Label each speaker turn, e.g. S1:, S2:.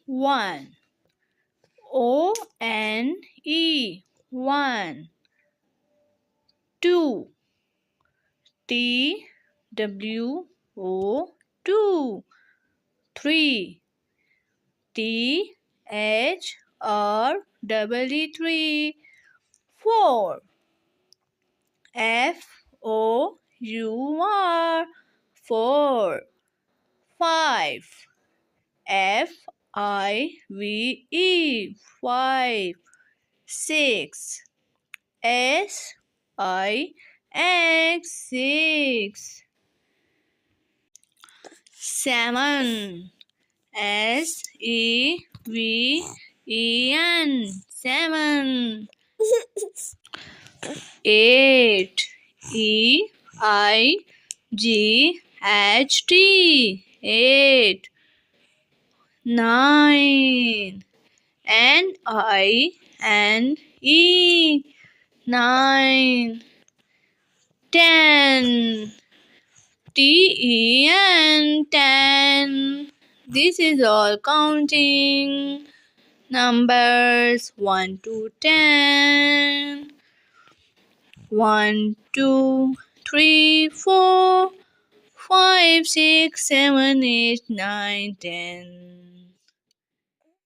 S1: one. O-N-E, one. Two. T-W-O, two. Three. T-H-R-E-E, three. Four. F-O-U-R, four. Five. F-I-V-E, five. Six. S-I-X, six. Seven. S-E-V-E-N, seven. Eight. E-I-G-H-T, eight. Nine. N-I-N-E, nine. 10. T-E-N, 10. This is all counting numbers 1 to 10. 1, 2, 3, 4, 5, 6, 7, 8, 9, 10.